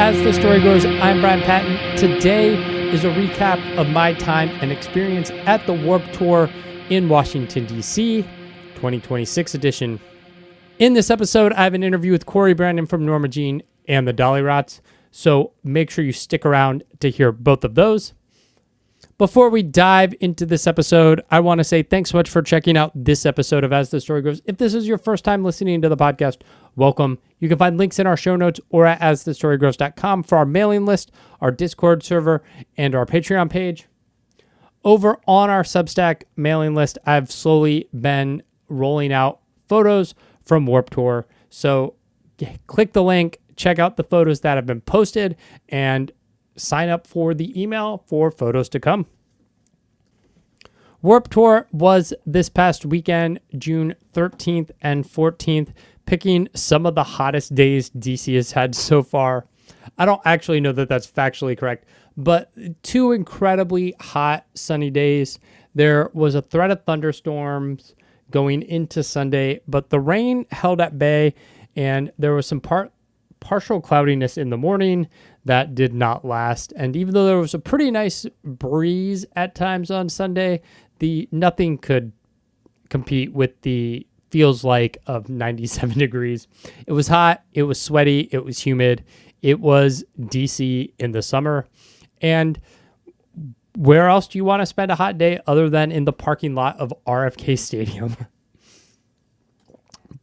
As the story goes, I'm Bryan Patton. Today is a recap of my time and experience at the Warped Tour in Washington, D.C., 2026 edition. In this episode, I have an interview with Cory, Brandan from Norma and the Dollyrots, so make sure you stick around to hear both of those. Before we dive into this episode, I want to say thanks so much for checking out this episode of As the Story Goes. If this is your first time listening to the podcast, welcome. You can find links in our show notes or at asthestorygoes.com for our mailing list, our Discord server, and our Patreon page. Over on our Substack mailing list, I've slowly been rolling out photos from Warped Tour. So click the link, check out the photos that have been posted, and sign up for the email for photos to come. Warped Tour was this past weekend, June 13th and 14th, picking some of the hottest days DC has had so far. I don't actually know that that's factually correct, but two incredibly hot sunny days. There was a threat of thunderstorms going into Sunday, but the rain held at bay, and there was some partial cloudiness in the morning that did not last. And even though there was a pretty nice breeze at times on Sunday, nothing could compete with the feels like of 97 degrees. It was hot, it was sweaty, it was humid. It was DC in the summer. And where else do you want to spend a hot day other than in the parking lot of RFK Stadium?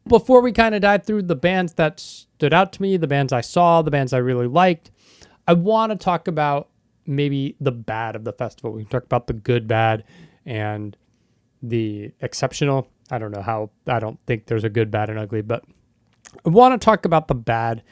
Before we kind of dive through the bands that stood out to me, the bands I saw, the bands I really liked, I want to talk about maybe the bad of the festival. We can talk about the good, bad, and the exceptional. I don't think there's a good, bad, and ugly, but I want to talk about the bad.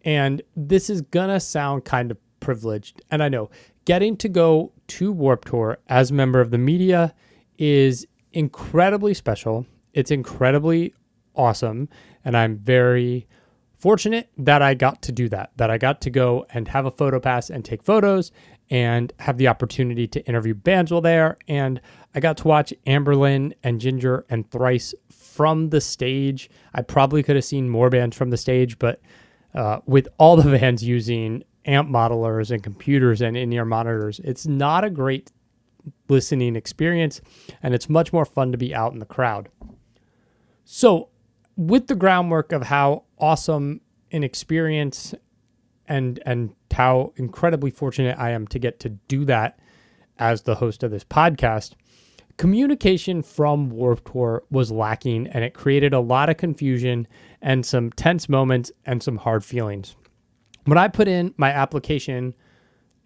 And this is going to sound kind of privileged. And I know getting to go to Warped Tour as a member of the media is incredibly special. It's incredibly awesome. And I'm very fortunate that I got to do that I got to go and have a photo pass and take photos and have the opportunity to interview bands while there. And I got to watch Amberlynn and Ginger and Thrice from the stage. I probably could have seen more bands from the stage, but with all the bands using amp modelers and computers and in-ear monitors, it's not a great listening experience, and it's much more fun to be out in the crowd. So with the groundwork of how awesome an experience and how incredibly fortunate I am to get to do that as the host of this podcast, communication from Warped Tour was lacking, and it created a lot of confusion and some tense moments and some hard feelings. When I put in my application,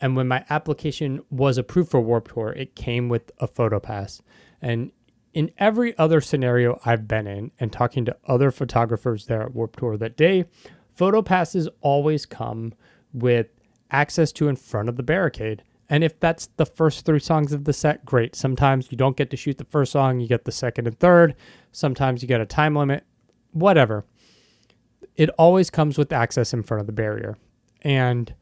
and when my application was approved for Warped Tour, it came with a photo pass. And in every other scenario I've been in and talking to other photographers there at Warped Tour that day, photo passes always come with access to in front of the barricade. And if that's the first 3 songs of the set, great. Sometimes you don't get to shoot the first song, you get the second and third. Sometimes you get a time limit, whatever. It always comes with access in front of the barrier. And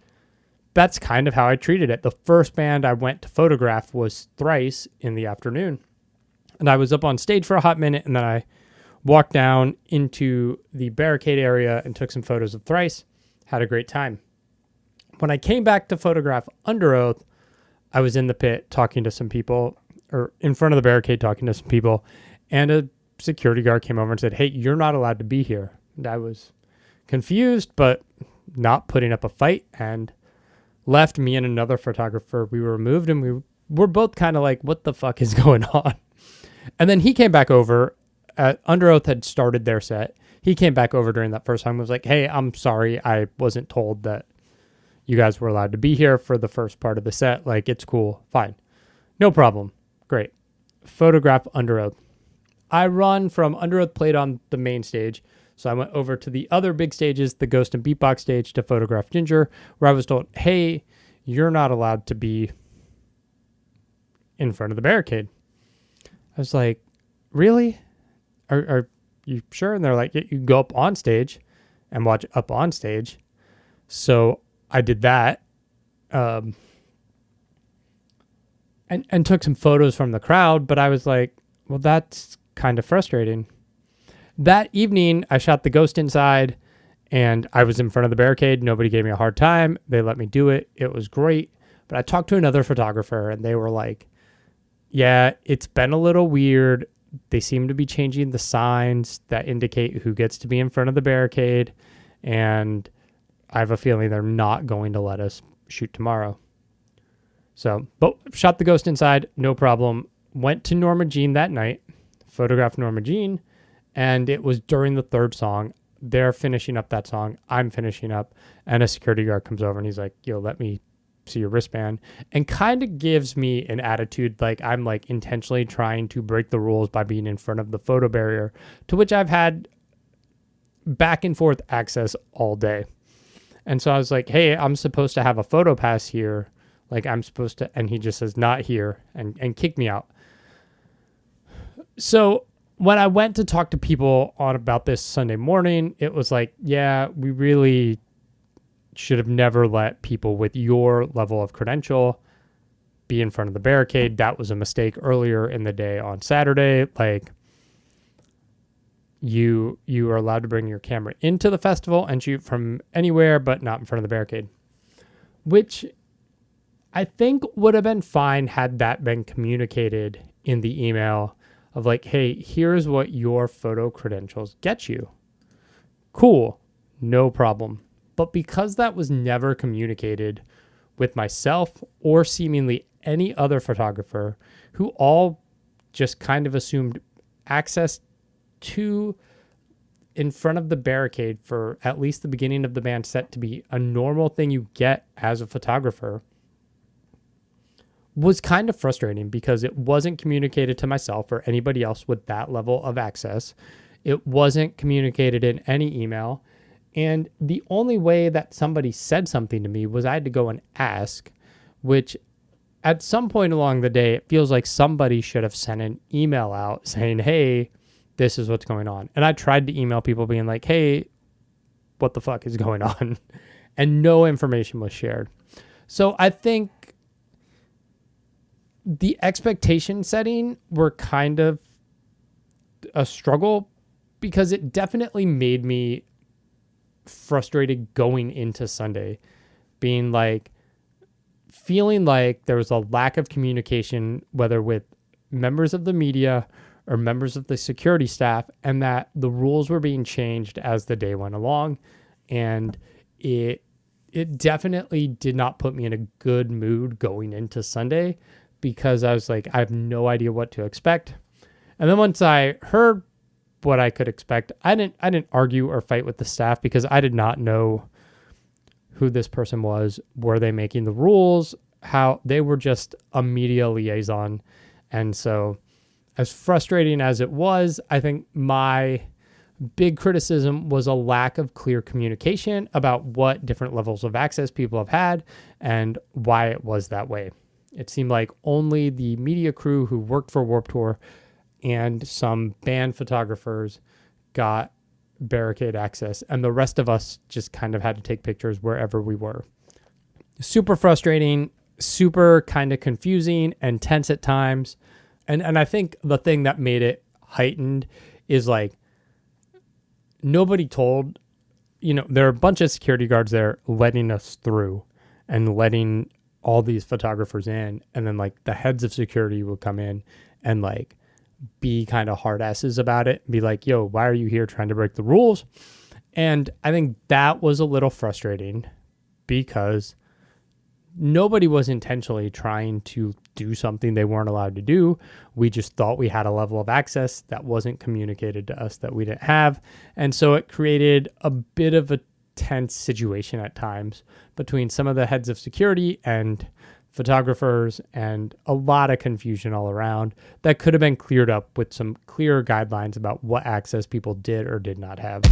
that's kind of how I treated it. The first band I went to photograph was Thrice in the afternoon. And I was up on stage for a hot minute, and then I walked down into the barricade area and took some photos of Thrice. Had a great time. When I came back to photograph Under Oath, I was in the pit talking to some people, or in front of the barricade talking to some people, and a security guard came over and said, "Hey, you're not allowed to be here." And I was confused, but not putting up a fight, and left. Me and another photographer, we were removed, and we were both kind of like, what the fuck is going on? And then he came back over. Under Oath had started their set. He came back over during that first time and was like, "Hey, I'm sorry. I wasn't told that you guys were allowed to be here for the first part of the set. Like, it's cool. Fine. No problem. Great." Photograph Under Oath. I run from Under Oath played on the main stage. So I went over to the other big stages, the Ghost and Beatbox stage, to photograph Ginger, where I was told, "Hey, you're not allowed to be in front of the barricade." I was like, "Really? Are you sure?" And they're like, "Yeah, you go up on stage and watch up on stage." So I did that, and took some photos from the crowd, but I was like, well, that's kind of frustrating. That evening, I shot the Ghost inside, And I was in front of the barricade. Nobody gave me a hard time. They let me do it. It was great. But I talked to another photographer and they were like, yeah, it's been a little weird. They seem to be changing the signs that indicate who gets to be in front of the barricade. And I have a feeling they're not going to let us shoot tomorrow. So, but shot the ghost inside, no problem. Went to Norma Jean that night, photographed Norma Jean, and it was during the third song. They're finishing up that song. I'm finishing up, and a security guard comes over and he's like, yo, let me see your wristband, and kind of gives me an attitude like I'm like intentionally trying to break the rules by being in front of the photo barrier, to which I've had back and forth access all day. And so I was like, hey, I'm supposed to have a photo pass here. Like I'm supposed to, and he just says not here and kicked me out. So when I went to talk to people on about this Sunday morning, it was like, yeah, we really should have never let people with your level of credential be in front of the barricade. That was a mistake earlier in the day on Saturday. Like you are allowed to bring your camera into the festival and shoot from anywhere, but not in front of the barricade, which I think would have been fine had that been communicated in the email of like, hey, here's what your photo credentials get you. Cool, no problem. But because that was never communicated with myself or seemingly any other photographer, who all just kind of assumed access to in front of the barricade for at least the beginning of the band set to be a normal thing you get as a photographer, was kind of frustrating because it wasn't communicated to myself or anybody else with that level of access. It wasn't communicated in any email. And the only way that somebody said something to me was I had to go and ask, which at some point along the day, it feels like somebody should have sent an email out saying, hey, this is what's going on. And I tried to email people being like, hey, what the fuck is going on? And no information was shared. So I think the expectation setting were kind of a struggle because it definitely made me frustrated going into Sunday, being like, feeling like there was a lack of communication, whether with members of the media or members of the security staff, and that the rules were being changed as the day went along. And it definitely did not put me in a good mood going into Sunday, because I was like, I have no idea what to expect. And then once I heard what I could expect, I didn't argue or fight with the staff because I did not know who this person was. Were they making the rules? How they were just a media liaison. And so as frustrating as it was, I think my big criticism was a lack of clear communication about what different levels of access people have had and why it was that way. It seemed like only the media crew who worked for Warped Tour and some band photographers got barricade access, and the rest of us just kind of had to take pictures wherever we were. Super frustrating, super kind of confusing and tense at times. And I think the thing that made it heightened is like, nobody told, there are a bunch of security guards there letting us through and letting all these photographers in, and then like the heads of security will come in and like be kind of hard asses about it, be like, yo, why are you here trying to break the rules? And I think that was a little frustrating because nobody was intentionally trying to do something they weren't allowed to do. We just thought we had a level of access that wasn't communicated to us that we didn't have. And so it created a bit of a tense situation at times between some of the heads of security and photographers, and a lot of confusion all around that could have been cleared up with some clearer guidelines about what access people did or did not have.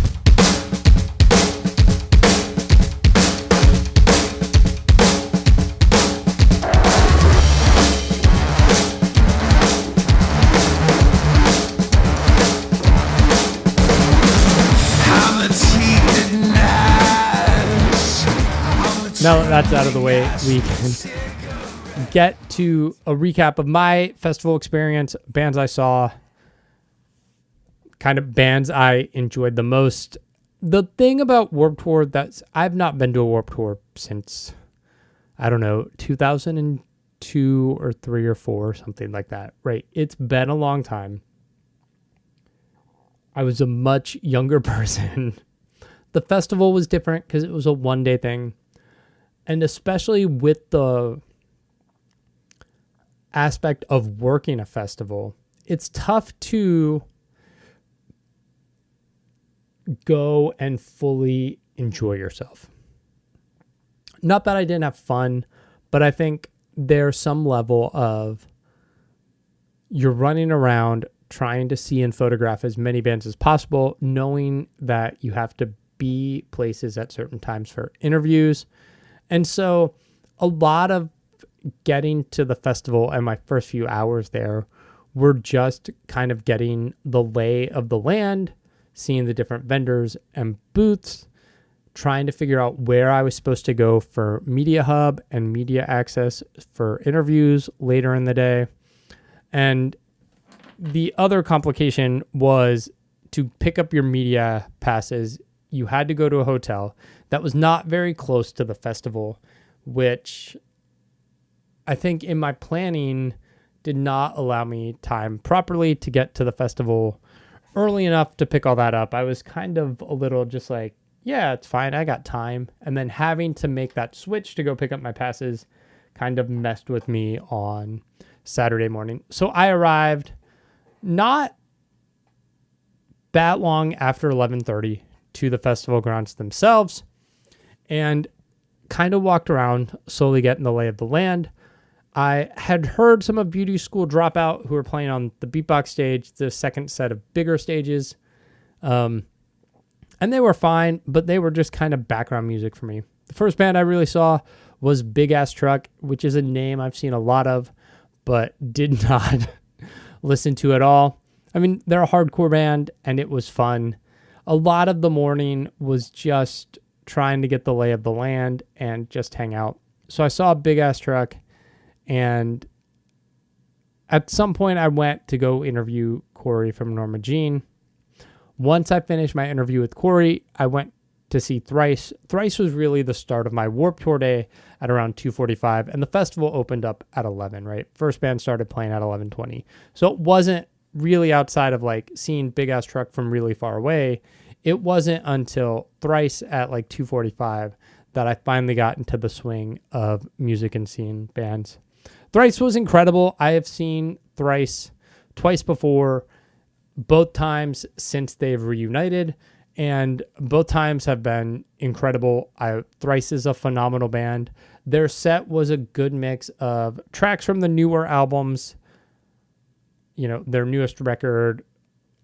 Now that that's out of the way, we can get to a recap of my festival experience, bands I saw, kind of bands I enjoyed the most. The thing about Warped Tour I've not been to a Warped Tour since, I don't know, 2002 or 3 or 4, something like that, right? It's been a long time. I was a much younger person. The festival was different because it was a one-day thing. And especially with the aspect of working a festival, it's tough to go and fully enjoy yourself. Not that I didn't have fun, but I think there's some level of you're running around trying to see and photograph as many bands as possible, knowing that you have to be places at certain times for interviews. And so a lot of getting to the festival and my first few hours there were just kind of getting the lay of the land, seeing the different vendors and booths, trying to figure out where I was supposed to go for media hub and media access for interviews later in the day. And the other complication was to pick up your media passes. You had to go to a hotel that was not very close to the festival, which I think in my planning did not allow me time properly to get to the festival early enough to pick all that up. I was kind of a little just like, yeah, it's fine, I got time. And then having to make that switch to go pick up my passes kind of messed with me on Saturday morning. So I arrived not that long after 11:30 to the festival grounds themselves and kind of walked around, slowly getting the lay of the land. I had heard some of Beauty School Dropout who were playing on the beatbox stage, the second set of bigger stages. And they were fine, but they were just kind of background music for me. The first band I really saw was Big Ass Truck, which is a name I've seen a lot of, but did not listen to at all. I mean, they're a hardcore band and it was fun. A lot of the morning was just trying to get the lay of the land and just hang out. So I saw Big Ass Truck, and at some point I went to go interview Cory from Norma Jean. Once I finished my interview with Cory, I went to see Thrice. Thrice was really the start of my Warped Tour day at around 2:45, and the festival opened up at 11, right? First band started playing at 11:20. So it wasn't really outside of like seeing Big Ass Truck from really far away. It wasn't until Thrice at like 2:45 that I finally got into the swing of music and seeing bands. Thrice was incredible. I have seen Thrice twice before, both times since they've reunited, and both times have been incredible. Thrice is a phenomenal band. Their set was a good mix of tracks from the newer albums, you know, their newest record,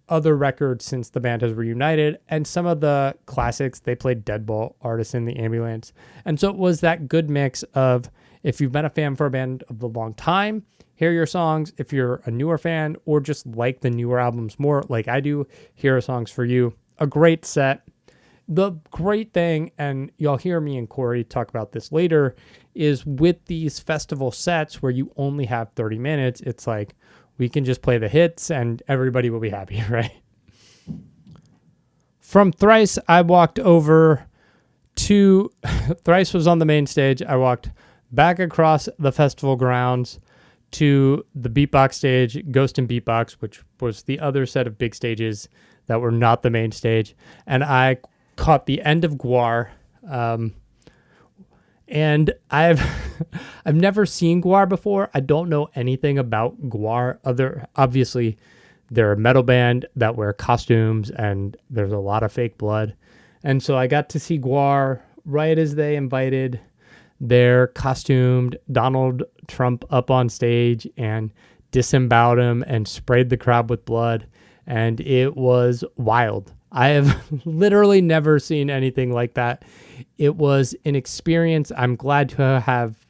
other records since the band has reunited, and some of the classics. They played Deadbolt, Artist in the Ambulance. And so it was that good mix of, if you've been a fan for a band of a long time, hear your songs. If you're a newer fan or just like the newer albums more like I do, here are songs for you. A great set. The great thing, and you'll hear me and Cory talk about this later, is with these festival sets where you only have 30 minutes, it's like, we can just play the hits and everybody will be happy, right? From Thrice, I walked over to... Thrice was on the main stage. I walked back across the festival grounds to the beatbox stage, Ghost and Beatbox, which was the other set of big stages that were not the main stage. And I caught the end of Gwar. And I've never seen Gwar before. I don't know anything about Gwar. Obviously, they're a metal band that wear costumes, and there's a lot of fake blood. And so I got to see Gwar right as they invited their costumed Donald Trump up on stage and disemboweled him and sprayed the crowd with blood. And it was wild. I have literally never seen anything like that. It was an experience I'm glad to have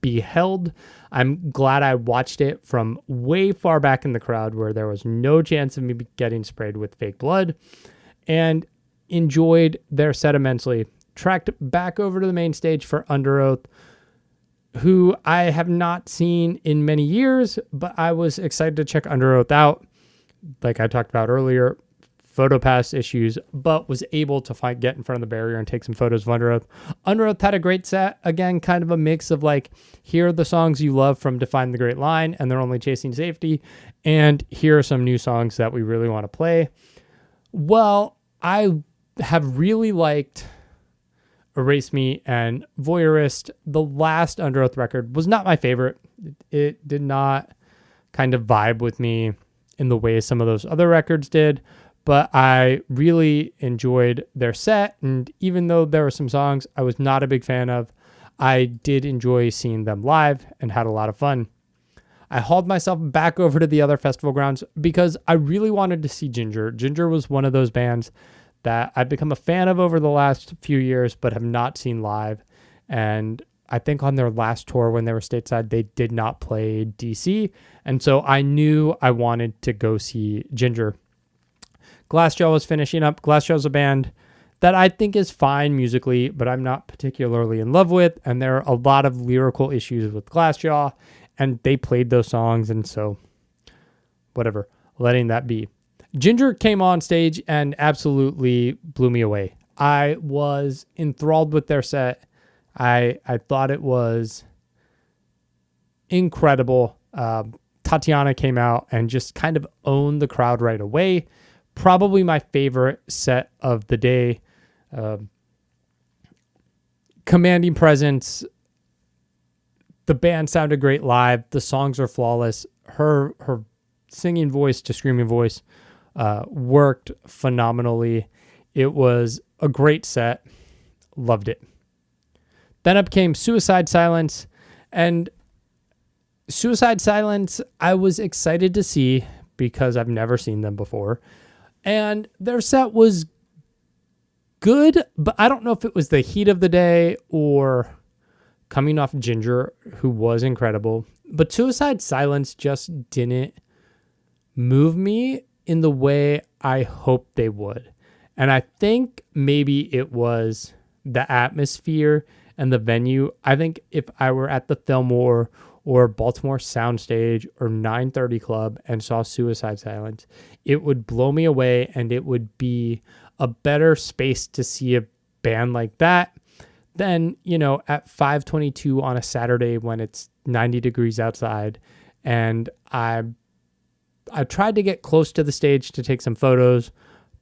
beheld. I'm glad I watched it from way far back in the crowd where there was no chance of me getting sprayed with fake blood, and enjoyed their set immensely. Tracked back over to the main stage for Under Oath, who I have not seen in many years, but I was excited to check Under Oath out. Like I talked about earlier, PhotoPass issues, but was able to get in front of the barrier and take some photos of Under Oath. Under Oath had a great set. Again, kind of a mix of like, here are the songs you love from Define the Great Line, and They're Only Chasing Safety, and here are some new songs that we really want to play. Well, I have really liked Erase Me and Voyeurist. The last Under Oath record was not my favorite. It did not kind of vibe with me in the way some of those other records did, but I really enjoyed their set. And even though there were some songs I was not a big fan of, I did enjoy seeing them live and had a lot of fun. I hauled myself back over to the other festival grounds because I really wanted to see Ginger. Ginger was one of those bands that I've become a fan of over the last few years, but have not seen live. And I think on their last tour when they were stateside, they did not play DC. And so I knew I wanted to go see Ginger. Glassjaw was finishing up. Glassjaw is a band that I think is fine musically, but I'm not particularly in love with. And there are a lot of lyrical issues with Glassjaw, and they played those songs. And so whatever, letting that be. Ginger came on stage and absolutely blew me away. I was enthralled with their set. I thought it was incredible. Tatiana came out and just kind of owned the crowd right away. Probably my favorite set of the day. Commanding presence. The band sounded great live. The songs are flawless. Her singing voice to screaming voice worked phenomenally. It was a great set. Loved it. Then up came Suicide Silence, and Suicide Silence I was excited to see because I've never seen them before, and their set was good, but I don't know if it was the heat of the day or coming off Ginger, who was incredible, but Suicide Silence just didn't move me in the way I hoped they would. And I think maybe it was the atmosphere and the venue. I think if I were at the Fillmore or Baltimore Soundstage or 930 Club and saw Suicide Silence, it would blow me away, and it would be a better space to see a band like that than, at 5:22 on a Saturday when it's 90 degrees outside. And I tried to get close to the stage to take some photos,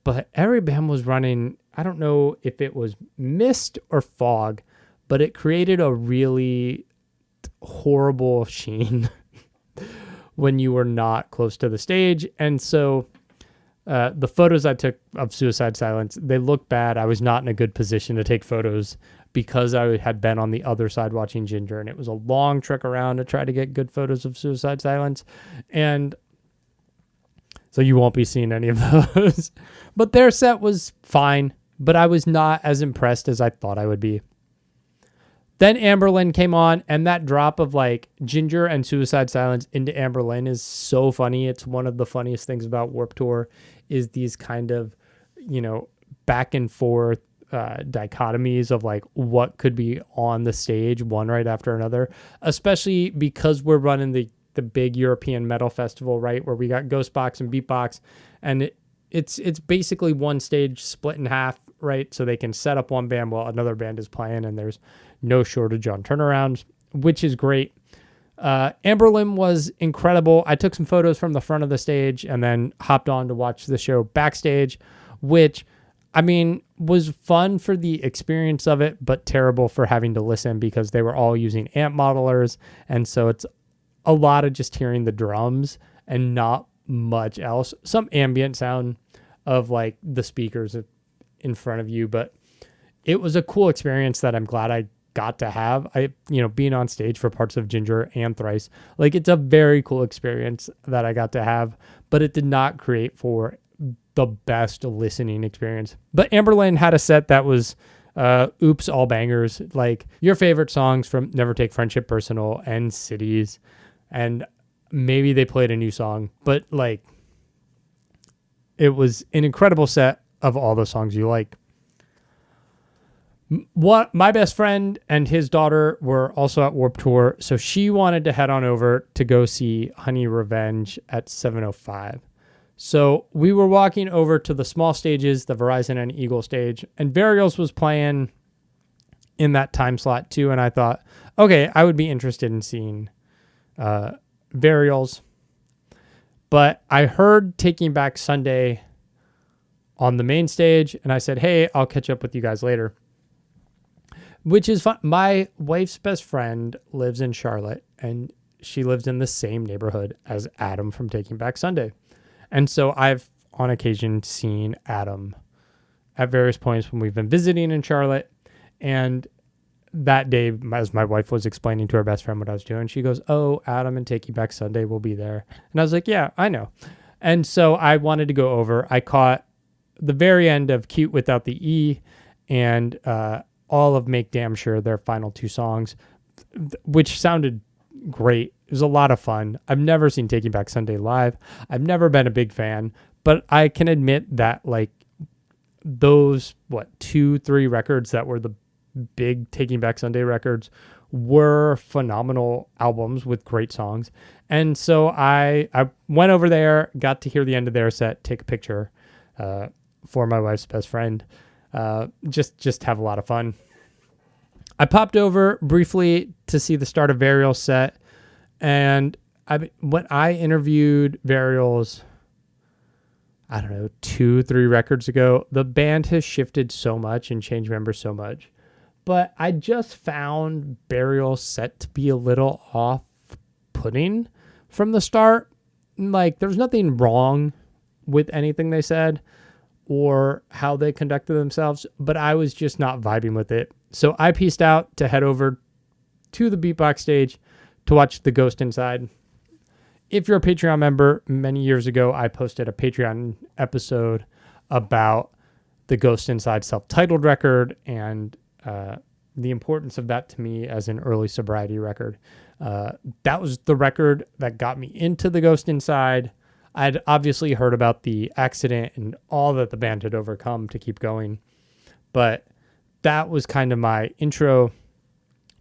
but every band was running, I don't know if it was mist or fog, but it created a really horrible sheen when you were not close to the stage. And so the photos I took of Suicide Silence, they looked bad. I was not in a good position to take photos because I had been on the other side watching Ginger, and it was a long trek around to try to get good photos of Suicide Silence. And so you won't be seeing any of those. But their set was fine, but I was not as impressed as I thought I would be. Then Amberlynn came on, and that drop of like Ginger and Suicide Silence into Amberlynn is so funny. It's one of the funniest things about Warped Tour is these kind of, back and forth dichotomies of like what could be on the stage one right after another, especially because we're running the big European metal festival, right, where we got Ghostbox and Beatbox, and it's basically one stage split in half, right, so they can set up one band while another band is playing, and there's no shortage on turnarounds, which is great. Amberlynn was incredible. I took some photos from the front of the stage and then hopped on to watch the show backstage, which, was fun for the experience of it, but terrible for having to listen because they were all using amp modelers, and so it's a lot of just hearing the drums and not much else. Some ambient sound of like the speakers in front of you, but it was a cool experience that I'm glad I got to have. Being on stage for parts of Ginger and Thrice, like it's a very cool experience that I got to have, but it did not create for the best listening experience. But Amberlynn had a set that was oops, all bangers, like your favorite songs from Never Take Friendship Personal and Cities, and maybe they played a new song, but like it was an incredible set of all the songs you like. What my best friend and his daughter were also at Warped Tour, so she wanted to head on over to go see Honey Revenge at 7:05. So we were walking over to the small stages, the Verizon and Eagle stage, and Burials was playing in that time slot too. And I thought, okay, I would be interested in seeing Burials. But I heard Taking Back Sunday on the main stage, and I said, hey, I'll catch up with you guys later. Which is fun. My wife's best friend lives in Charlotte, and she lives in the same neighborhood as Adam from Taking Back Sunday. And so I've, on occasion, seen Adam at various points when we've been visiting in Charlotte. And that day, as my wife was explaining to her best friend what I was doing, she goes, oh, Adam and Taking Back Sunday will be there. And I was like, yeah, I know. And so I wanted to go over. I caught the very end of Cute Without the E and all of Make Damn Sure, their final two songs, which sounded great. It was a lot of fun. I've never seen Taking Back Sunday live. I've never been a big fan, but I can admit that like those, 2-3 records that were the big Taking Back Sunday records were phenomenal albums with great songs. And so I went over there, got to hear the end of their set, take a picture for my wife's best friend, just have a lot of fun. I popped over briefly to see the start of Burial's set. And when I interviewed Burials, I don't know, 2-3 records ago, the band has shifted so much and changed members so much. But I just found Burial's set to be a little off-putting from the start. Like, there's nothing wrong with anything they said or how they conducted themselves, but I was just not vibing with it. So I pieced out to head over to the beatbox stage to watch The Ghost Inside. If you're a Patreon member, many years ago, I posted a Patreon episode about the Ghost Inside self-titled record and the importance of that to me as an early sobriety record. That was the record that got me into the Ghost Inside. I'd obviously heard about the accident and all that the band had overcome to keep going, but that was kind of my intro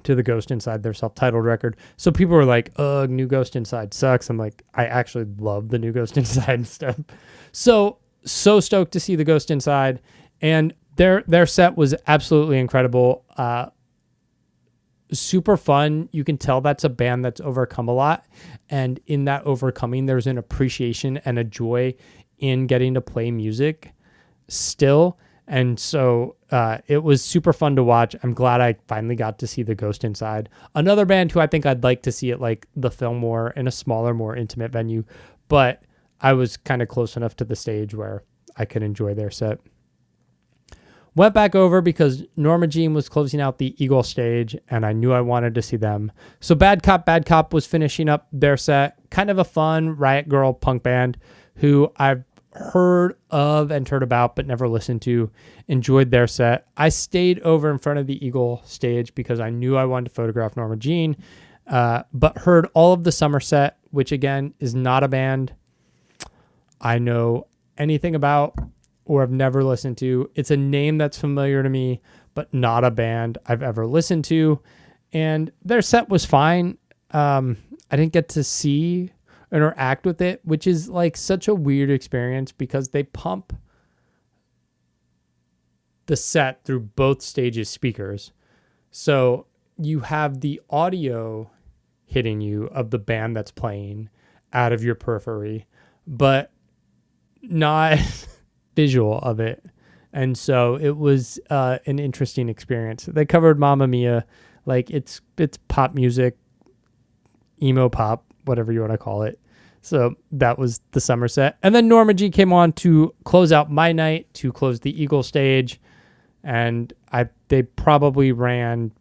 to the Ghost Inside, their self-titled record. So people were like, ugh, new Ghost Inside sucks. I'm like, I actually love the new Ghost Inside stuff. So stoked to see the Ghost Inside. And their set was absolutely incredible. Super fun. You can tell that's a band that's overcome a lot. And in that overcoming, there's an appreciation and a joy in getting to play music still. And so it was super fun to watch. I'm glad I finally got to see the Ghost Inside. Another band who I think I'd like to see at like the Fillmore in a smaller, more intimate venue. But I was kind of close enough to the stage where I could enjoy their set. Went back over because Norma Jean was closing out the Eagle stage, and I knew I wanted to see them. So Bad Cop was finishing up their set. Kind of a fun Riot Girl punk band who I've heard of and heard about but never listened to. Enjoyed their set. I stayed over in front of the Eagle stage because I knew I wanted to photograph Norma Jean, but heard all of the Summer set, which again is not a band I know anything about or have never listened to. It's a name that's familiar to me, but not a band I've ever listened to. And their set was fine. I didn't get to see or interact with it, which is like such a weird experience because they pump the set through both stages' speakers. So you have the audio hitting you of the band that's playing out of your periphery, but not visual of it. And so it was an interesting experience. They covered Mamma Mia, like it's pop music, emo pop, whatever you want to call it. So that was the Summer set. And then Norma G came on to close out my night, to close the Eagle stage. And they probably ran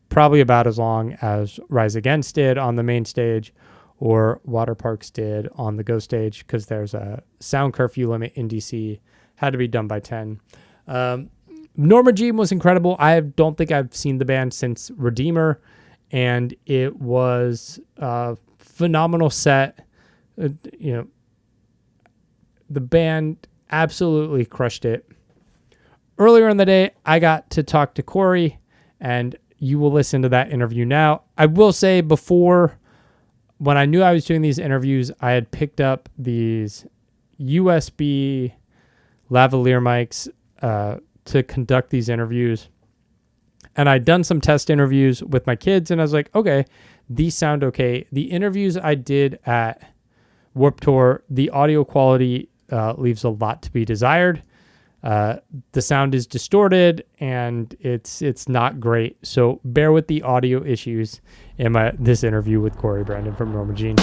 about as long as Rise Against did on the main stage or Water Parks did on the Go stage, because there's a sound curfew limit in DC. Had to be done by 10. Norma Jean was incredible. I don't think I've seen the band since Redeemer, and it was a phenomenal set. The band absolutely crushed it. Earlier in the day, I got to talk to Cory, and you will listen to that interview now. I will say before, when I knew I was doing these interviews, I had picked up these USB lavalier mics to conduct these interviews. And I'd done some test interviews with my kids, and I was like, okay, these sound okay. The interviews I did at Warped Tour, the audio quality leaves a lot to be desired. The sound is distorted, and it's not great. So bear with the audio issues in this interview with Cory Brandan from Norma Jean.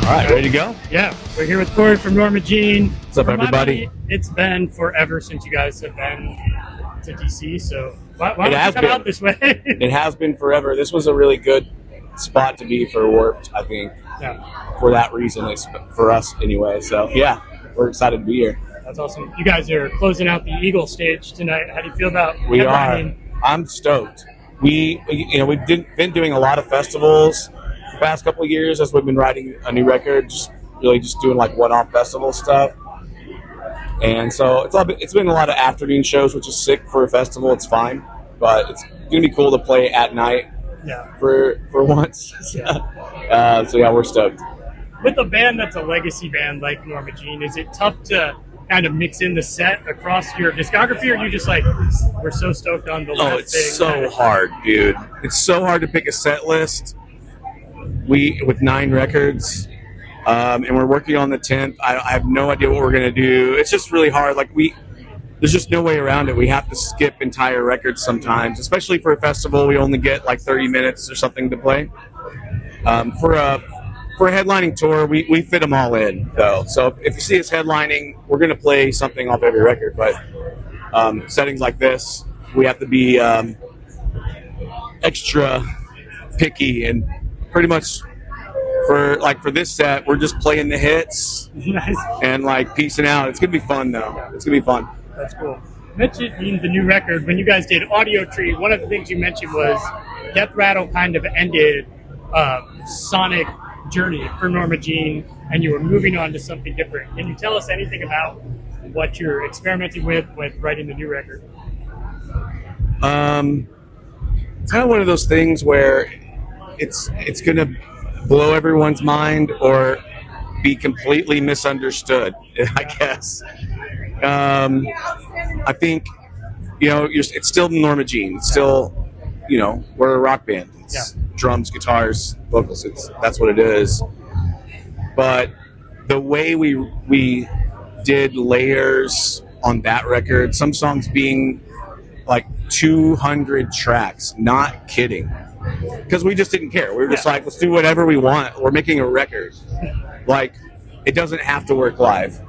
All right, ready to go? Yeah, we're here with Cory from Norma Jean. What's up, everybody? It's been forever since you guys have been to DC, so why don't you come out this way? It has been forever. This was a really good spot to be for Warped, I think. Yeah. For that reason, it's for us anyway. So, yeah, we're excited to be here. That's awesome. You guys are closing out the Eagle stage tonight. How do you feel about We headlining? are. I'm stoked. We've been doing a lot of festivals the past couple of years as we've been writing a new record, just doing like one-off festival stuff. And so it's been a lot of afternoon shows, which is sick for a festival. It's fine, but it's gonna be cool to play at night. Yeah. For once. Yeah. So yeah, we're stoked. With a band that's a legacy band like Norma Jean, is it tough to kind of mix in the set across your discography, or are you just like, we're so stoked on the last thing? Oh, it's so hard, dude. It's so hard to pick a set list. With 9 records, and we're working on the 10th. I have no idea what we're gonna do. It's just really hard. Like there's just no way around it. We have to skip entire records sometimes, especially for a festival. We only get like 30 minutes or something to play. For a headlining tour, we fit them all in though. So if you see us headlining, we're gonna play something off every record. But settings like this, we have to be extra picky, and pretty much for this set, we're just playing the hits. Nice. And like piecing out. It's gonna be fun though. It's gonna be fun. That's cool. Mentioning the new record, when you guys did Audio Tree, one of the things you mentioned was Death Rattle kind of ended sonic journey for Norma Jean, and you were moving on to something different. Can you tell us anything about what you're experimenting with writing the new record? It's kind of one of those things where it's gonna blow everyone's mind or be completely misunderstood, I guess. I think it's still Norma Jean. It's still, we're a rock band. It's drums, guitars, vocals. That's what it is. But the way we did layers on that record, some songs being like 200 tracks, not kidding. Because we just didn't care. We were just like, let's do whatever we want. We're making a record. Like, it doesn't have to work live.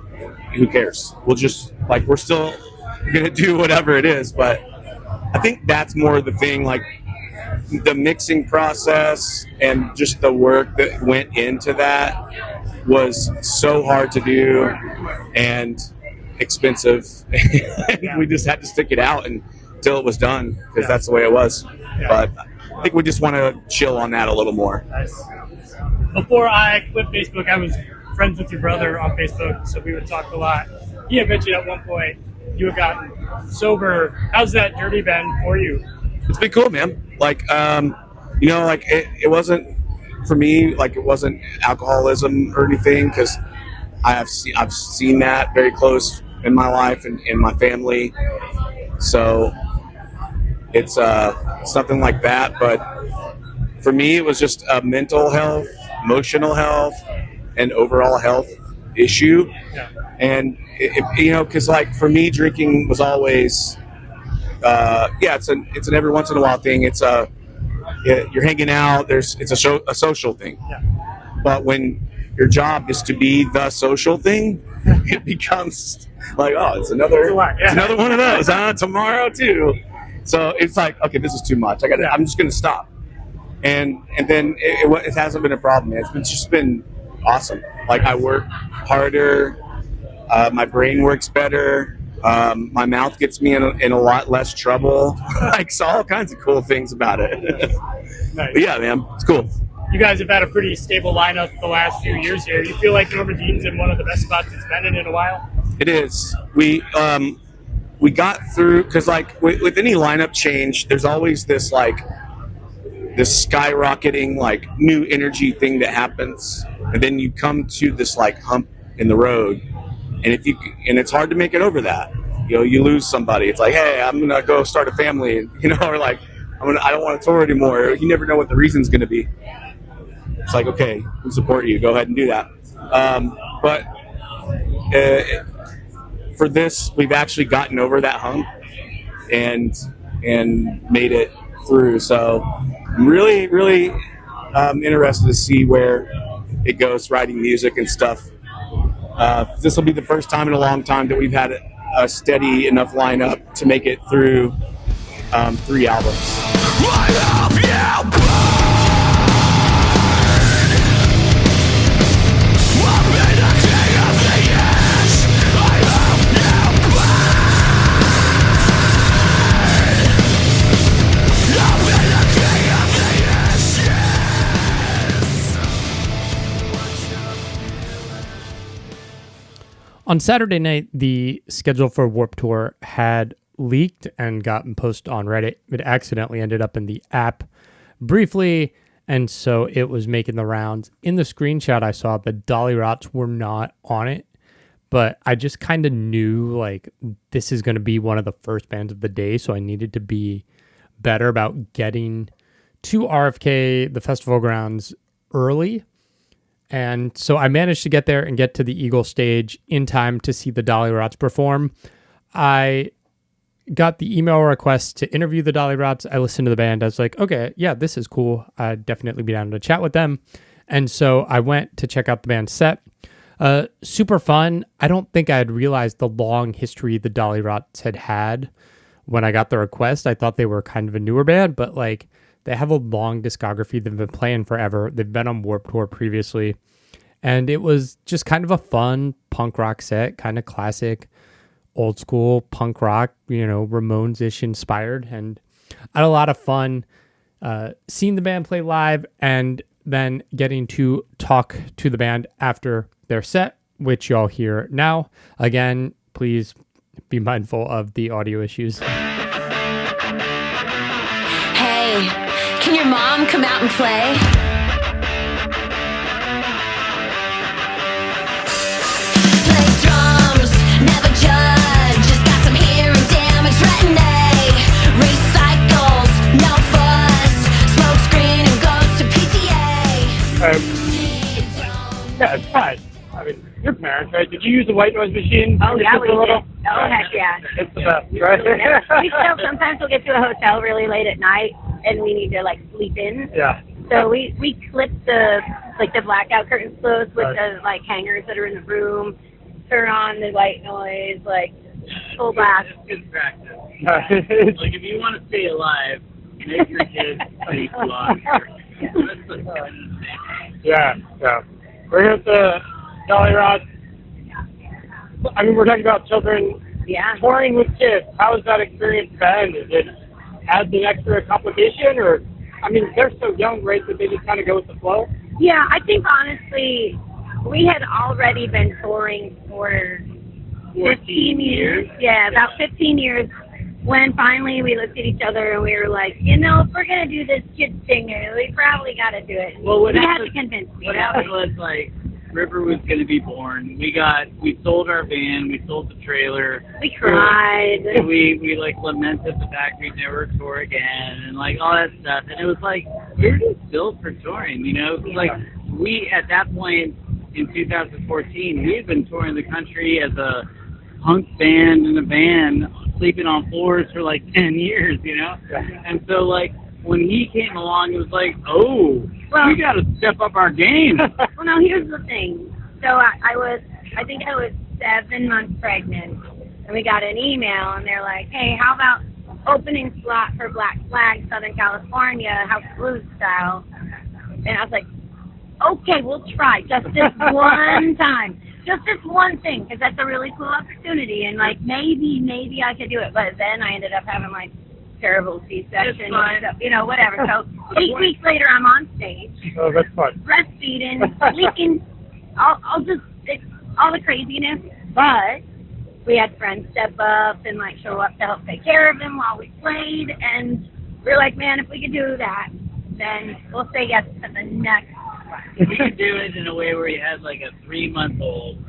Who cares? We'll just, we're still going to do whatever it is. But I think that's more the thing, like, the mixing process and just the work that went into that was so hard to do and expensive. And we just had to stick it out until it was done, because that's the way it was. But I think we just want to chill on that a little more. Nice. Before I quit Facebook, I was friends with your brother on Facebook, so we would talk a lot. He had mentioned at one point you had gotten sober. How's that journey been for you? It's been cool, man. It wasn't, for me, it wasn't alcoholism or anything, because I've seen that very close in my life and in my family. So it's something like that. But for me, it was just a mental health, emotional health, and overall health issue. Yeah. And because for me, drinking was always it's an every once in a while thing. It's you're hanging out. It's a social thing. Yeah. But when your job is to be the social thing, it becomes like, it's another one of those. Tomorrow too. So it's like, okay, this is too much. I'm just gonna stop. And then it hasn't been a problem. It's just been awesome. I work harder. My brain works better. My mouth gets me in a lot less trouble. All kinds of cool things about it. Nice. But yeah, man, it's cool. you guys have had a pretty stable lineup the last few years here. You feel like Norma Jean's in one of the best spots it's been in a while? It is. We got through, because like with any lineup change, there's always this skyrocketing like new energy thing that happens, and then you come to this like hump in the road, and it's hard to make it over that. You lose somebody. It's like, hey, I'm gonna go start a family, or like I don't want to tour anymore. You never know what the reason's gonna be. It's like, okay, we support you. Go ahead and do that. But for this, we've actually gotten over that hump and made it through. So I'm really, really interested to see where it goes, writing music and stuff. This will be the first time in a long time that we've had a steady enough lineup to make it through 3 albums. On Saturday night, the schedule for Warped Tour had leaked and gotten posted on Reddit. It accidentally ended up in the app briefly, and so it was making the rounds. In the screenshot I saw, the Dollyrots were not on it, but I just kind of knew like this is going to be one of the first bands of the day, so I needed to be better about getting to RFK, the festival grounds, early. And so I managed to get there and get to the Eagle stage in time to see the Dollyrots perform. I got the email request to interview the Dollyrots. I listened to the band. I was like, okay, yeah, this is cool. I'd definitely be down to chat with them. And so I went to check out the band's set. Super fun. I don't think I had realized the long history the Dollyrots had when I got the request. I thought they were kind of a newer band, but like they have a long discography. They've been playing forever. They've been on Warped Tour previously. And it was just kind of a fun punk rock set, kind of classic, old school punk rock, Ramones-ish inspired. And I had a lot of fun seeing the band play live and then getting to talk to the band after their set, which y'all hear now. Again, please be mindful of the audio issues. Hey, can your mom come out and play? Play drums, never judge. Just got some hearing damage, retin-A. Recycles, no fuss. Smoke screen and goes to PTA. Yeah, it's fine. I mean, your parents, right? Did you use the white noise machine? Oh, yeah, we did. Little? Oh, heck yeah. It's the best, right? We still sometimes we'll get to a hotel really late at night and we need to like sleep in. Yeah. So we clip the blackout curtains closed with the like hangers that are in the room, turn on the white noise, like full blast. It's good practice. Like if you want to stay alive, make your kids sleep longer. Yeah. We're here at the Dollyrots. I mean, we're talking about children touring with kids. How has that experience been? Is it add the extra complication, or I mean, they're so young, right, that they just kind of go with the flow? Yeah, I think honestly, we had already been touring for 15 years. Yeah, about 15 years. When finally we looked at each other and we were like, if we're gonna do this kid thing, we probably got to do it. Well, we had to convince me. What happened was like River was going to be born. We sold our van, we sold the trailer. We cried. We like lamented the fact we'd never tour again and like all that stuff. And it was like we were just built for touring, Like we at that point in 2014, we had been touring the country as a punk band in a van, sleeping on floors for like 10 years, And so like when he came along, it was like, we got to step up our game. Well, no, here's the thing. So I think I was 7 months pregnant, and we got an email, and they're like, hey, how about opening slot for Black Flag, Southern California, House Blues style? And I was like, okay, we'll try just this one time. Just this one thing, because that's a really cool opportunity, and like maybe I could do it. But then I ended up having like terrible C-section, and stuff, whatever. So 8 weeks later, I'm on stage, Oh, that's fun. breastfeeding, leaking, all the craziness. But we had friends step up and like show up to help take care of him while we played, and we're like, man, if we could do that, then we'll say yes to the next one. We could do it in a way where you had like a 3-month-old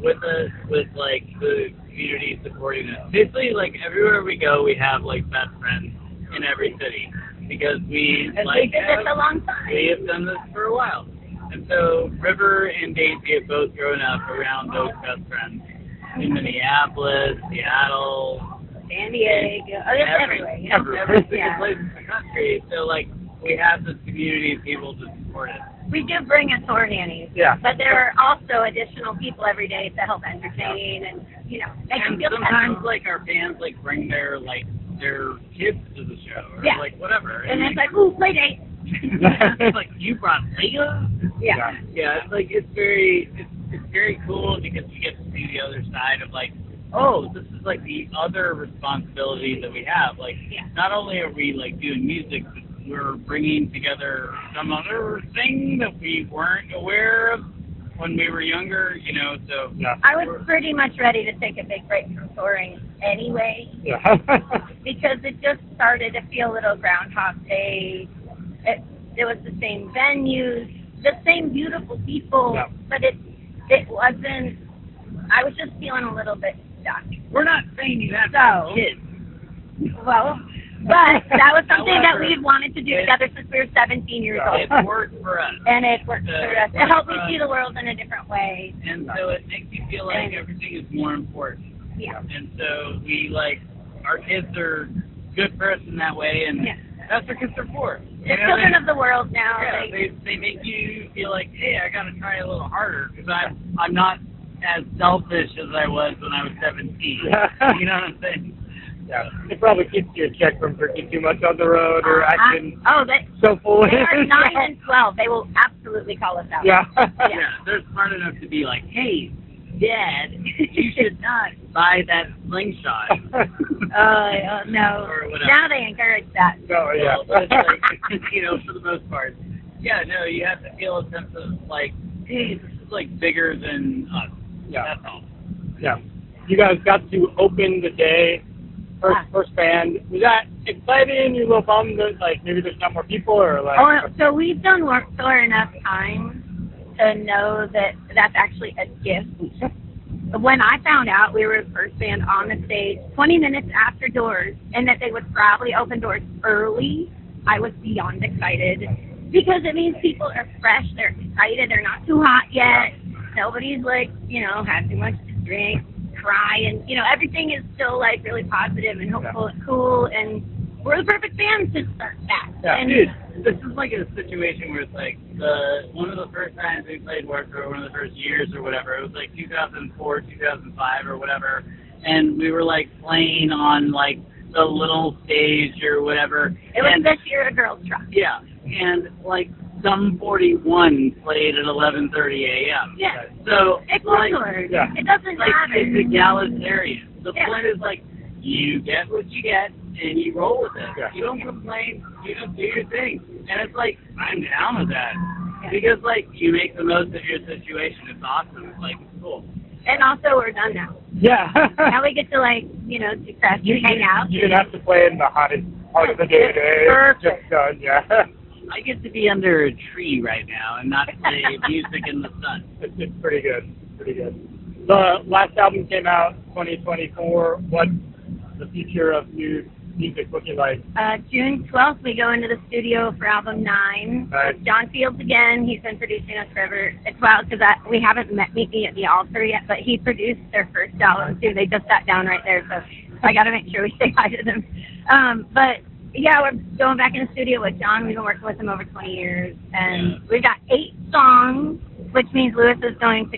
with us, with like the community supporting us. Basically, like everywhere we go, we have like best friends in every city because we And like we did this a long time. we have done this for a while. And so River and Daisy have both grown up around those best friends in Minneapolis, Seattle, San Diego, everywhere. You know? every single Yeah. place in the country. So like we have this community of people to support it. We do bring a tour nannies, Yeah. but there are also additional people every day to help entertain and, you know, make them And feel sometimes special. like our fans like bring their kids to the show or Yeah. like whatever. And it's like, ooh, play date. it's like you brought Legos? Yeah. Yeah, it's like it's very cool because you get to see the other side of like, oh, this is like the other responsibility that we have. Like not only are we like doing music, but we're bringing together some other thing that we weren't aware of when we were younger, you know, so Yeah. I was pretty much ready to take a big break from touring anyway, Yeah. because it just started to feel a little Groundhog Day. It was the same venues, the same beautiful people, Yeah. but it wasn't. I was just feeling a little bit stuck. we're not saying you have So- kids. Well, but that was something that However, we had wanted to do together since we were 17 years old, It worked for us. and it worked for us. It helped me see the world in a different way. And so it makes you feel like everything is more important. Yeah. And so we like, our kids are good for us in that way, and Yeah. that's what kids are for. They're children of the world now. Yeah, Like, they make you feel like, hey, I gotta try a little harder because I'm not as selfish as I was when I was 17. You know what I'm saying? Yeah. It probably keeps you in check from drinking too much on the road or acting they so foolish. are 9 and 12. They will absolutely call us out. Yeah. Yeah, they're smart enough to be like, hey, Dad, you should not buy that slingshot. No. Or whatever. Now they encourage that. No, yeah. But it's like, you know, for the most part. Yeah, no, you have to feel a sense of like, hey, this is like bigger than us. Yeah. That's all. Yeah. You guys got to open the day, first band. Was that exciting? You a little bummed that like maybe there's not more people or like? Oh, so we've done work for enough time to know that that's actually a gift. When I found out we were the first band on the stage 20 minutes after doors and that they would probably open doors early, I was beyond excited because it means people are fresh, they're excited, they're not too hot yet, nobody's like, you know, had too much to drink, cry, and, you know, everything is still like really positive and hopeful and cool, and we're the perfect band to start that. Yeah. And Dude, this is like a situation where it's like one of the first times we played work or one of the first years or whatever, it was like 2004, 2005 or whatever, and we were like playing on like the little stage or whatever. it was and, this year a girl's truck. yeah, and like Sum 41 played at 11:30 a.m. Yeah. So It's like, forward. Yeah. It doesn't like matter. it's egalitarian. The Yeah. point is like you get what you get and you roll with it. Yeah. You don't complain. You just do your thing. And it's like I'm down with that Yeah. because like you make the most of your situation. It's awesome. It's like it's cool. And also, we're done now. Yeah. Now we get to, like, you know, do press and hang out. You didn't have to play in the hottest part of the day today. Perfect. Just done, yeah. I get to be under a tree right now and not play music in the sun. It's pretty good. Pretty good. The last album came out 2024. What's the future of new music looking like? June 12th, we go into the studio for album 9. Nice. John Fields again. He's been producing us forever. It's wild because we haven't met Mickey at the altar yet, but he produced their first album too. They just sat down right there, so I got to make sure we say hi to them. But yeah, we're going back in the studio with John. We've been working with him over 20 years, and we've got 8 songs, which means Lewis is going to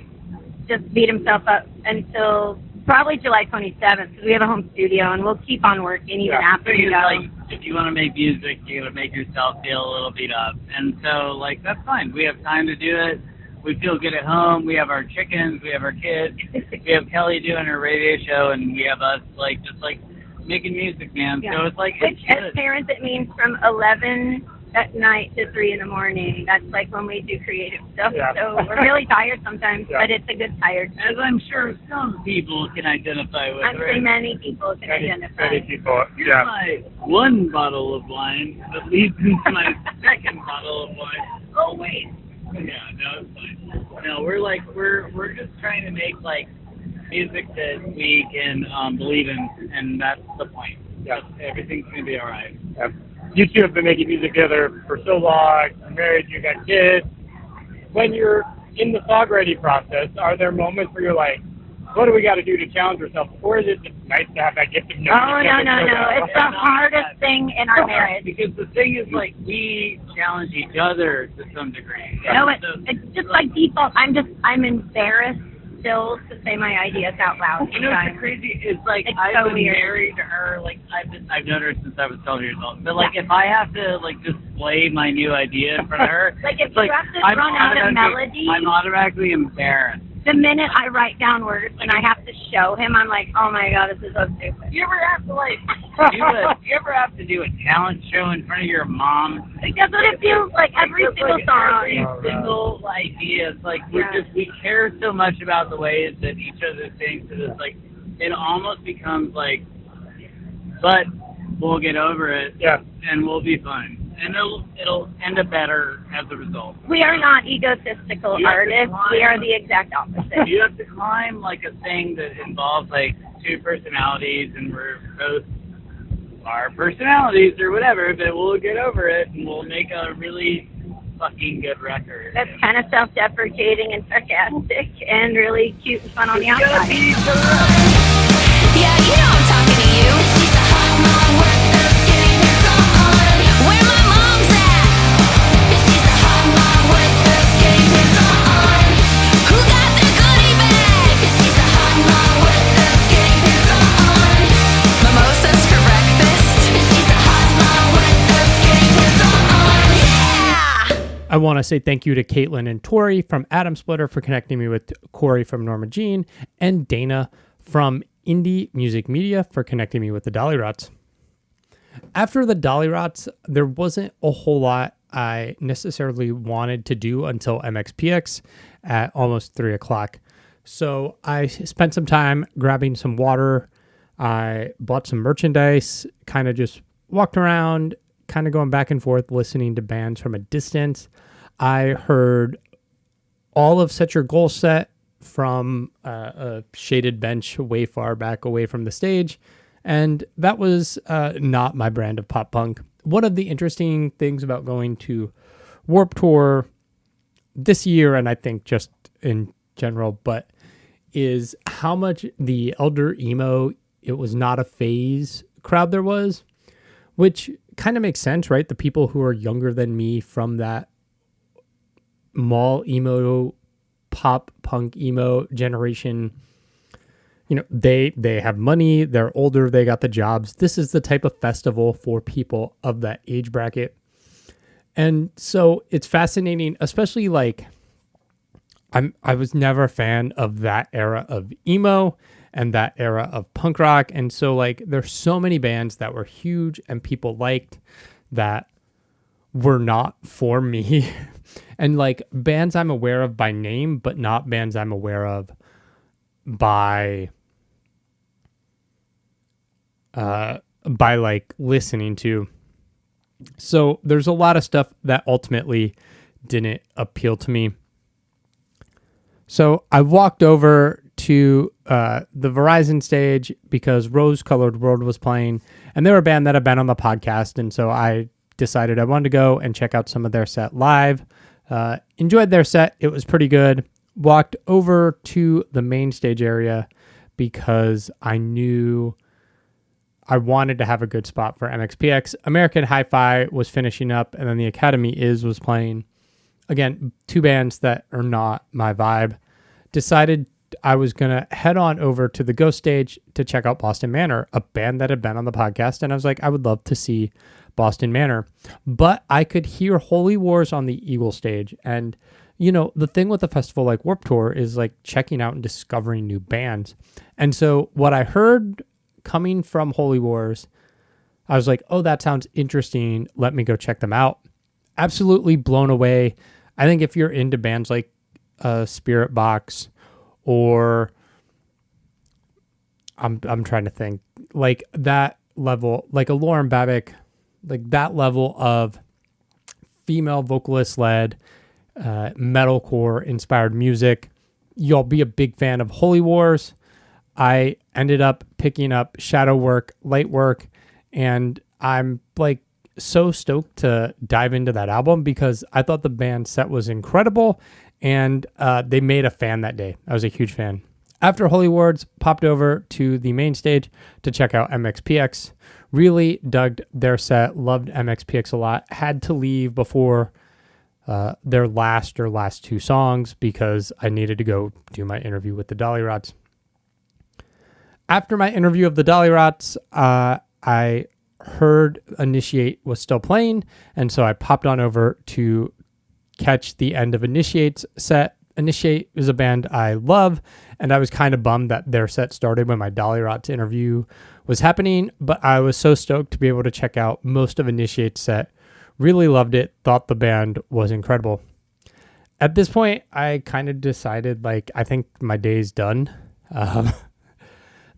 just beat himself up until probably July 27th, because we have a home studio, and we'll keep on working even Yeah. after we go. Like, if you want to make music, you got to make yourself feel a little beat up. And so, like, that's fine. We have time to do it. We feel good at home. We have our chickens. We have our kids. We have Kelly doing her radio show, and we have us, like, just, like, making music, man. Yeah. So it's like, Which, it's as good. parents, it means from 11 at night to 3 in the morning. That's like when we do creative stuff. Yeah. So we're really tired sometimes, Yeah. but it's a good tired. As I'm sure some people can identify with. I'm sure many people can identify. Many people. Here's Yeah. my one bottle of wine that leads into my second bottle of wine. Oh wait. Yeah, no, it's fine. No, we're just trying to make like music that we can believe in, and that's the point. Yeah. Everything's gonna be all right. Yeah. You two have been making music together for so long. You're married, you got kids. When you're in the songwriting process, are there moments where you're like, what do we got to do to challenge ourselves? Or is it just nice to have that gift of knowing? Oh, no. It's the hardest thing in our marriage. Because the thing is, like, we challenge each other to some degree. No, it's just by default. I'm embarrassed still to say my ideas out loud. You know what's crazy? It's like It's I've so been weird. married to her. Like I've known her since I was 12 years old. But like if I have to like display my new idea in front of her, Like, if it's you like have to I'm run out of automatically- melody- I'm automatically embarrassed. The minute I write down words and I have to show him, I'm like, oh my god, this is so stupid. You ever have to like you ever have to do a talent show in front of your mom? Like, that's what it feels like every It's single like song. Every single idea. It's like Yeah. we care so much about the ways that each other thinks that it's like it almost becomes like, but we'll get over it. Yeah. And we'll be fine. And it'll end up better as a result. We are not egotistical You have to artists. climb. We are the exact opposite. You have to climb like a thing that involves like two personalities, and we're both our personalities or whatever, but we'll get over it and we'll make a really fucking good record. That's kind of self-deprecating and sarcastic and really cute and fun on the outside. Yeah, you know I'm talking to you. She's a hot mom with the skinny pants on. Where my mom's at? She's a hot mom with the skinny pants on. Who got the goodie bag? She's a hot mom with the skinny pants on. Mimosas for breakfast. She's a hot mom with the skinny pants on. Yeah! I want to say thank you to Caitlin and Tori from Atom Splitter for connecting me with Cory from Norma Jean, and Dana from Indie Music Media for connecting me with the Dollyrots. After the Dollyrots, there wasn't a whole lot I necessarily wanted to do until MXPX at almost 3 o'clock. So I spent some time grabbing some water. I bought some merchandise, kind of just walked around, kind of going back and forth, listening to bands from a distance. I heard all of Set Your Goal Set from a shaded bench way far back away from the stage. And that was not my brand of pop punk. One of the interesting things about going to Warped Tour this year, and I think just in general, but is how much the elder emo, it was not a phase crowd there was, which kind of makes sense, right? The people who are younger than me from that mall emo, pop punk emo generation, you know, they have money, they're older, they got the jobs. This is the type of festival for people of that age bracket. And so it's fascinating, especially like I was never a fan of that era of emo and that era of punk rock. And so like there's so many bands that were huge and people liked that were not for me. And like bands I'm aware of by name, but not bands I'm aware of by like listening to. So there's a lot of stuff that ultimately didn't appeal to me. So I walked over to the Verizon stage because Rose Colored World was playing, and they were a band that had been on the podcast. And so I decided I wanted to go and check out some of their set live. Enjoyed their set. It was pretty good. Walked over to the main stage area because I knew I wanted to have a good spot for MXPX. American Hi-Fi was finishing up, and then the Academy was playing. Again, two bands that are not my vibe. Decided I was going to head on over to the Ghost stage to check out Boston Manor, a band that had been on the podcast. And I was like, I would love to see Boston Manor. But I could hear Holy Wars on the Eagle stage. And, you know, the thing with a festival like Warped Tour is like checking out and discovering new bands. And so what I heard coming from Holy Wars, I was like, oh, that sounds interesting. Let me go check them out. absolutely blown away. I think if you're into bands like Spirit Box, or I'm trying to think, like that level, like a Lauren Babick, like that level of female vocalist led metalcore inspired music, you'll be a big fan of Holy Wars. I ended up picking up Shadow Work, Light Work, and I'm like so stoked to dive into that album because I thought the band set was incredible, and they made a fan that day. I was a huge fan. After Holy Wars, popped over to the main stage to check out MXPX. Really dug their set, loved MXPX a lot. Had to leave before their last two songs because I needed to go do my interview with the Dollyrots. After my interview of the Dollyrots, I heard Initiate was still playing, and so I popped on over to catch the end of Initiate's set. Initiate is a band I love, and I was kind of bummed that their set started when my Dollyrots interview was happening, but I was so stoked to be able to check out most of Initiate's set. Really loved it, thought the band was incredible. At this point, I kind of decided, like, I think my day's done.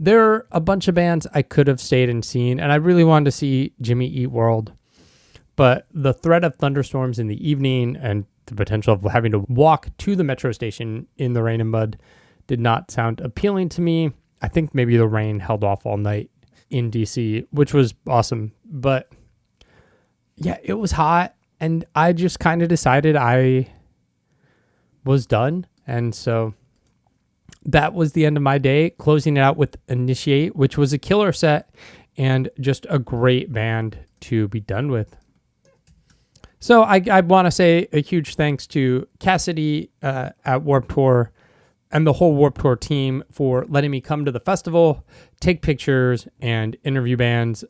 There are a bunch of bands I could have stayed and seen, and I really wanted to see Jimmy Eat World, but the threat of thunderstorms in the evening and the potential of having to walk to the metro station in the rain and mud did not sound appealing to me. I think maybe the rain held off all night in DC, which was awesome. But yeah, it was hot, and I just kind of decided I was done. And so that was the end of my day, closing it out with Initiate, which was a killer set and just a great band to be done with. So I want to say a huge thanks to Cassidy at Warped Tour and the whole Warped Tour team for letting me come to the festival, take pictures, and interview bands.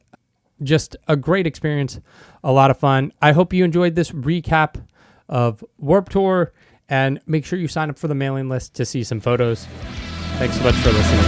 Just a great experience, a lot of fun. I hope you enjoyed this recap of Warped Tour, and make sure you sign up for the mailing list to see some photos. Thanks so much for listening.